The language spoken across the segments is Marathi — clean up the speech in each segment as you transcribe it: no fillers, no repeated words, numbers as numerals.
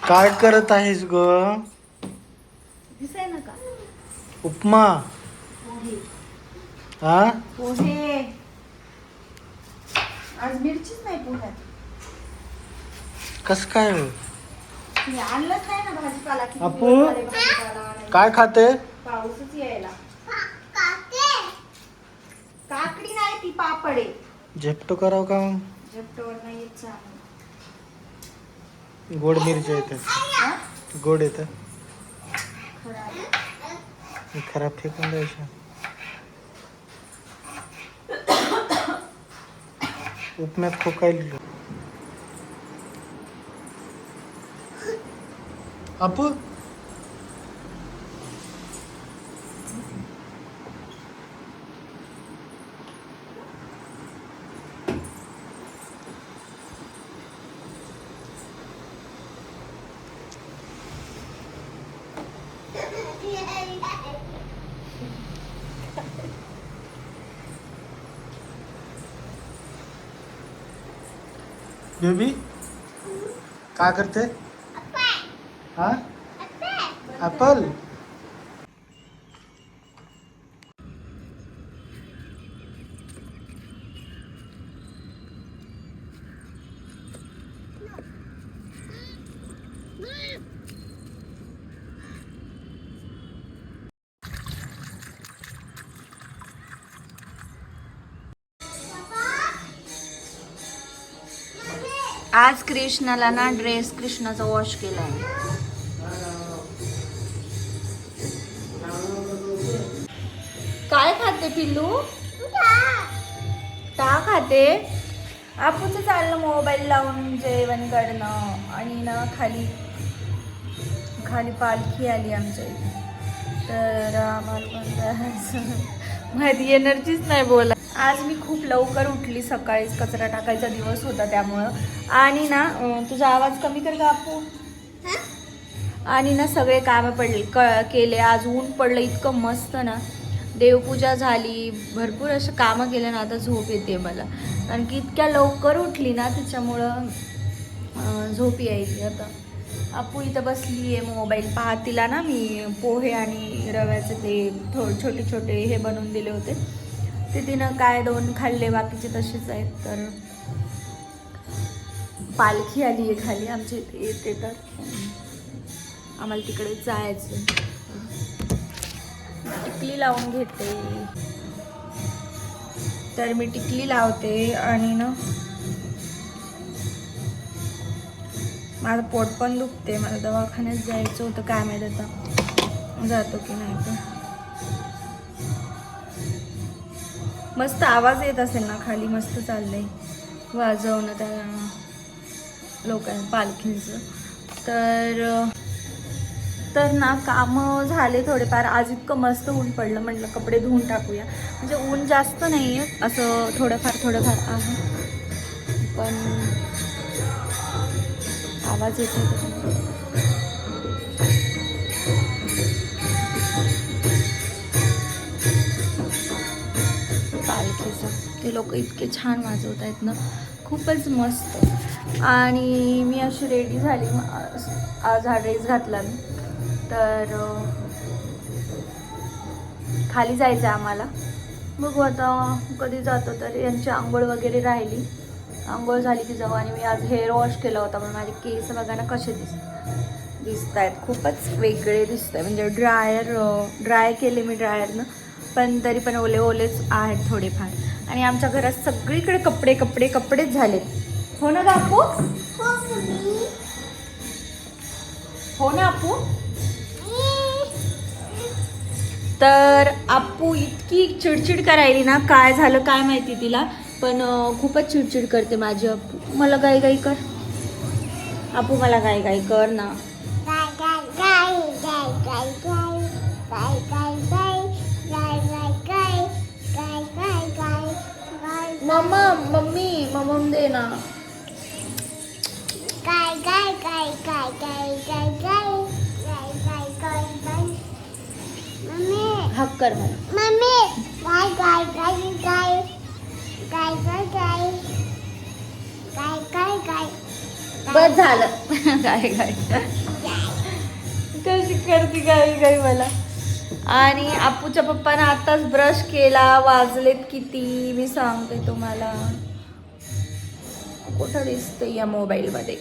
काय करत आहेस ग? दिसाय ना का उपमा. हा पोहे. आज मिरचीच नाही पोह्यात. कस काय हो? तुम्ही आणलंच नाही ना भाजीपाला. किती अपू? दिवस झाले भाजीपाला आणायला. काय खाते? पाऊसच यायला. काकडी नाही ती पापड आहे. झेपटो कराव का? झेपटोवर नाही येत चांगलं. गोड मिरची येते. हा? गोड येतं. खराब. खराब फेकून द्यायचं. उपम्यात खोकायला. अपू बेबी काय करते? हा ऍपल. आज कृष्णाला ना ड्रेस कृष्णाचा वॉश केलाय. काय खाते पिल्लू? का खाते? आपण चाललं मोबाईल लावून जेवण करणं आणि ना खाली खाली पालखी आली आमच्या इथे. तर आम्हाला पण माहिती एनर्जीच नाही बोला. आज मी खूप लवकर उठली. सकाळीच कचरा टाकायचा दिवस होता त्यामुळं. आणि ना तुझा आवाज कमी कर का आपू. आणि ना सगळे कामं केले. आज ऊन पडलं इतकं मस्त ना. देवपूजा झाली. भरपूर असं कामं केलं ना. आता झोप येते मला. कारण की इतक्या लवकर उठली ना त्याच्यामुळं झोप यायची. आता आपू इथं बसली आहे मोबाईल पाहत. तिला ना मी पोहे आणि रव्याचे ते छोटे छोटे हे बनवून दिले होते. ते तिनं काय 2 खाल्ले. बाकीचे तसेच आहेत. तर पालखी आली आहे खाली आमच्या इथे येते. तर आम्हाला तिकडे जायचं. टिकली लावून घेते. तर मी टिकली लावते आणि ना माझं पोट पण दुखते. मला दवाखान्यात जायचं होतं. काय माहिती आता जातो की नाही. तर मस्त आवाज येत असेल ना खाली. मस्त चाललंय वाजवणं त्या लोकांना पालखींचं. तर ना कामं झाले थोडेफार. आज इतकं मस्त ऊन पडलं. म्हटलं कपडे धुवून टाकूया. म्हणजे ऊन जास्त नाही आहे. असं थोडंफार आहे. पण आवाज येतो. पालखीचा ते लोक इतके छान वाजवत आहेत ना. खूपच मस्त. आणि मी अशी रेडी झाली. आज हा ड्रेस घातला मी. तर खाली जायचं आहे आम्हाला. बघू आता कधी जातो. तर यांची आंघोळ वगैरे राहिली. आंघोळ झाली की जाऊ. आणि मी आज हेअर वॉश केला होता. पण माझे केस बघा ना कसे दिसत आहेत. खूपच वेगळे दिसत आहे. म्हणजे ड्राय केले मी ड्रायरनं. पण तरी पण ओलेच आहेत थोडेफार. आणि आमच्या घरात सगळीकडे कपडेच झालेत. हो ना बापू? हो ना आपू? तर आपू इतकी चिडचिड करायली ना. काय झालं काय माहिती तिला. पण खूपच चिडचिड करते माझी आपू. मला गाई कर आपू. मला गाई कर ना. मम्मी दे ना. हक कर मला. बस झालं. काय काय कशी करते काही काही मला. आणि अप्पूच्या पप्पानं आताच ब्रश केला. वाजलेत किती मी सांगते तुम्हाला. कुठं दिसते या मोबाईलमध्ये,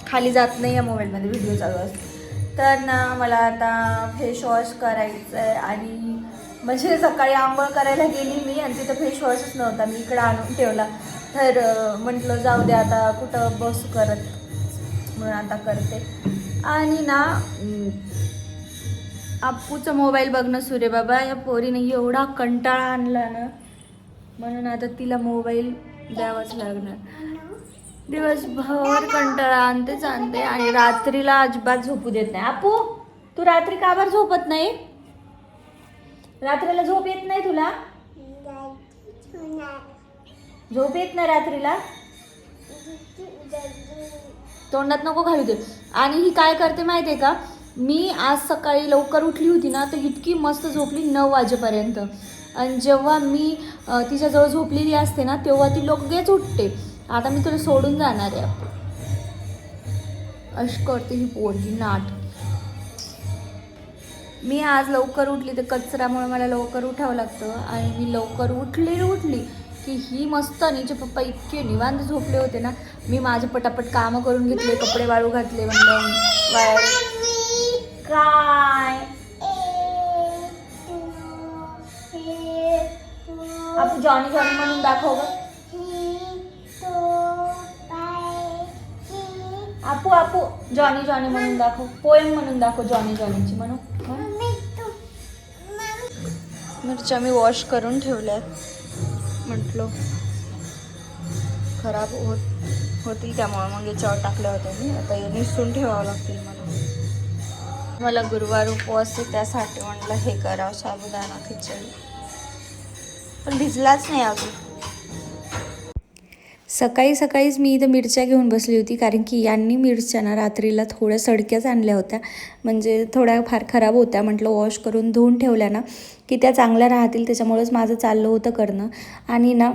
खाली जात नाही या मोबाईलमध्ये, व्हिडिओ चालू असते. तर ना मला आता फेस वॉश करायचं आहे. आणि म्हणजे सकाळी आंघोळ करायला गेली मी आणि तिथं फेस वॉशच नव्हता, मी इकडं आणून ठेवला. तर म्हटलं जाऊ दे आता कुठं बसू करत, म्हणून आता करते. आणि ना अप्पूचा मोबाईल बघणं सुरू आहे बाबा. या पोरीने एवढा कंटाळा आणला ना, म्हणून आता तिला मोबाईल द्यावाच लागणार. दिवसभर कंटाळा आणतेच आणते आणि रात्रीला अजिबात झोपू देत नाही. अप्पू तू रात्री का बरं झोपत नाही? रात्रीला झोप येत नाही तुला? झोप येत नाही रात्रीला? तोंडात नको घालू दे. आणि ही काय करते माहिती आहे का, मी आज सकाळी लवकर उठली होती ना, तर इतकी मस्त झोपली 9 वाजेपर्यंत. आणि जेव्हा मी तिच्याजवळ झोपलेली असते ना, तेव्हा ती लगेच उठते. आता मी तुला सोडून जाणार आहे. अशी करते ही पोरगी नाट. मी आज लवकर उठली तर कचऱ्यामुळे मला लवकर उठावं लागतं. आणि मी लवकर उठली की ही मस्त. नीचे पप्पा इतके निवांत झोपले होते ना, मी माझे पटापट कामं करून घेतले, कपडे वाळू घातले. म्हणलं काय आपण जॉनी जॉनी म्हणून दाखव ग. आपू आपू जॉनी जॉनी म्हणून दाखव, पोएम म्हणून दाखव जॉनी जॉनीची म्हणू. मिरच्या मी वॉश करून ठेवल्यात, म्हटलं खराब होतील त्यामुळे मग याच्यावर टाकल्या होत्या मी. आता हे निसून ठेवावं लागतील मला गुरुवार उपवास आहे, त्यासाठी म्हटलं हे करावं साबुदाणा खिचडी. पण भिजलाच नाही अजून. सकाळी सकाळीच मी इथं मिरच्या घेऊन बसली होती, कारण की यांनी मिरच्या ना रात्रीला थोड्या सडक्याच आणल्या होत्या, म्हणजे थोड्या फार खराब होत्या. म्हटलं वॉश करून धुवून ठेवल्या ना की त्या चांगल्या राहतील, त्याच्यामुळेच माझं चाललं होतं करणं. आणि ना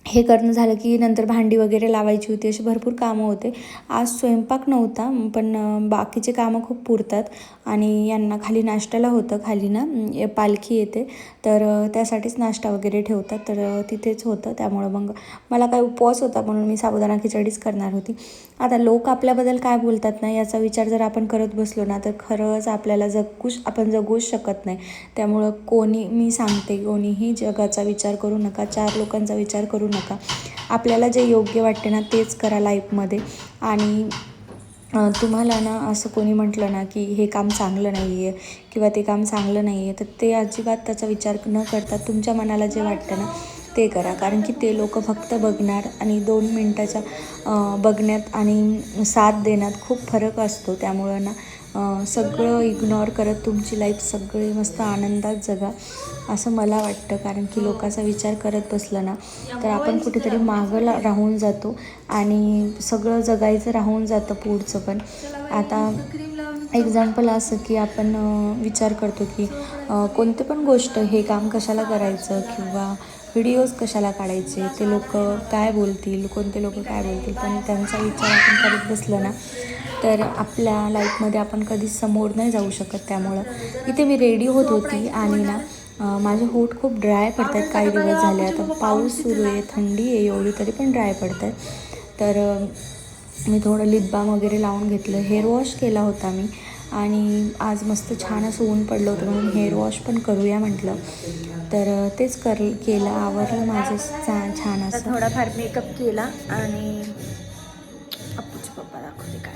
हे करणं झालं की नंतर भांडी वगैरे लावायची होती, अशी भरपूर कामं होते. आज स्वयंपाक नव्हता, पण बाकीचे कामं खूप पुरतात. आणि यांना खाली नाश्त्याला होतं, खाली ना पालखी येते, तर त्यासाठीच नाश्ता वगैरे ठेवतात, तर तिथेच होतं. त्यामुळं मग मला काय उपवास होता म्हणून मी साबुदाणा खिचडीच करणार होती. आता लोक आपल्याबद्दल काय बोलतात ना, याचा विचार जर आपण करत बसलो ना, तर खरंच आपल्याला आपण जगूच शकत नाही. त्यामुळं मी सांगते, कोणीही जगाचा विचार करू नका, 4 लोकांचा विचार करू नका. आपल्याला जे योग्य वाटते ना तेच करा लाईफमध्ये. आणि तुम्हाला ना असं कोणी म्हटलं ना की हे काम चांगलं नाही आहे किंवा ते काम चांगलं नाही आहे, तर ते अजिबात त्याचा विचार न करता तुमच्या मनाला जे वाटतं ना ते करा. कारण की ते लोक फक्त बघणार, आणि 2 मिनटाच्या बघण्यात आणि साथ देण्यात खूप फरक असतो. त्यामुळं ना सगळं इग्नोर करत तुमची लाईफ सगळी मस्त आनंदात जगा, असं मला वाटतं. कारण की लोकांचा विचार करत बसलं ना तर आपण कुठेतरी मागं राहून जातो आणि सगळं जगायचं राहून जातं पुढचं. पण आता एक्झाम्पल असं की आपण विचार करतो की कोणते पण गोष्ट, हे काम कशाला करायचं किंवा व्हिडिओज कशाला काढायचे, ते लोक काय बोलतील, कोणते लोक काय बोलतील. पण त्यांचा विचार आपण करत बसलं ना तर आपल्या लाईफमध्ये आपण कधीच समोर नाही जाऊ शकत. त्यामुळं इथे मी रेडी होत होती आणि ना माझे होठ खूप ड्राय पडत आहेत काही दिवस झाले. आता पाऊस सुरू आहे, थंडी आहे एवढी, तरी पण ड्राय पडत आहेत. तर मी थोडं लिप बाम वगैरे लावून घेतलं, हेअर वॉश केला होता मी. आणि आज मस्त छान असं ऊन पडलं होतं म्हणून हेअर वॉश पण करूया म्हटलं, तर तेच केलं. आवरलं माझं छान असं. थोडाफार मेकअप केला आणि अप्पूचे पप्पा दाखवते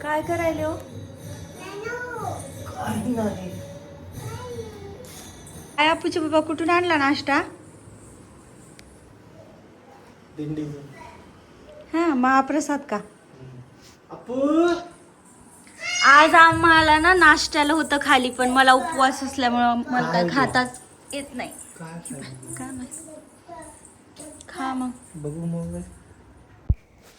काय करायले हो. काय अप्पूचे पप्पा कुठून आणला नाश्ता? हां, महाप्रसाद का? आज आम्हाला ना नाश्त्याला होतं खाली, पण मला उपवास असल्यामुळं मला काय खाताच येत नाही. काय खा मग बघू. मग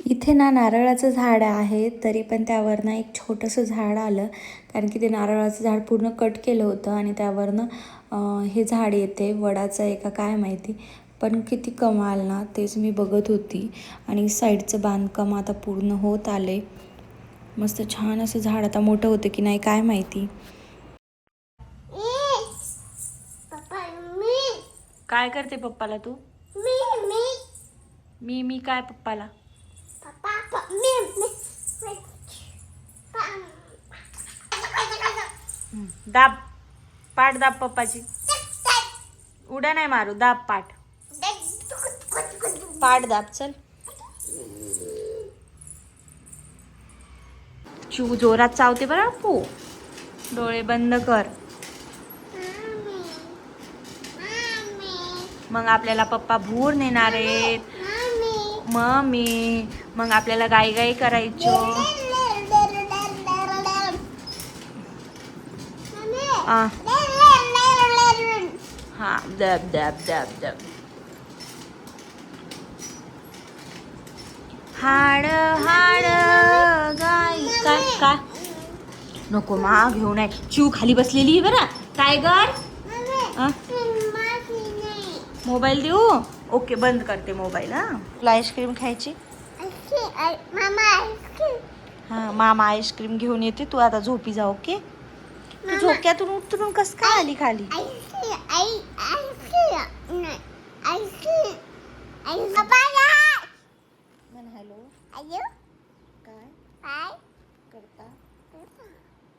इथे ना नारळाचं झाड आहे, तरी पण त्यावर ना एक छोटंसं झाड आलं, कारण की ते नारळाचं झाड पूर्ण कट केलं होतं आणि त्यावरनं हे झाड येते, वडाचं आहे का काय माहिती. पण किती कमाल ना, तेच मी बघत होती. आणि साईडचं बांधकाम आता पूर्ण होत आले. मस्त छान असं झाड आता मोठं होतं की नाही काय माहिती. काय करते पप्पाला तू? मी काय पप्पाला? दाब, पाठ दाब पप्पाची. उड्या नाही मारू, दाब पाठ. पाठ दाब चल. चिऊ जोरात चावते बरं अप्पू. डोळे बंद कर. मग आपल्याला पप्पा भूर नेणार आहेत. मम्मी मग आपल्याला गाई गाई करायचो. हा दब दब दब दब. हाड हाड गाई काय काय नको मा घेऊ नाही. चिऊ खाली बसलेली आहे बरं. टायगर मोबाईल देऊ. ओके बंद करते मोबाईल. हा तुला आईस्क्रीम खायची. हा मामा आईस्क्रीम घेऊन येते. तू आता झोपी जा. ओके. तू झोक्यातून उतरून कस काय आली खाली. म्हण हॅलो. काय करता.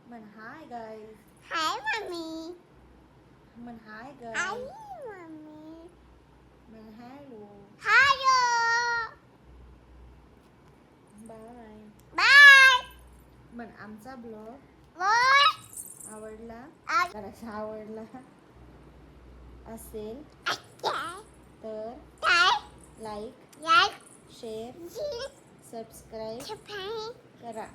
म्हण हाय गाईज. म्हण हाय गाईज. म्हण हॅलो. बाय. म्हण आमचा ब्लॉग आवडला असेल तर लाईक शेअर सबस्क्राईब करा.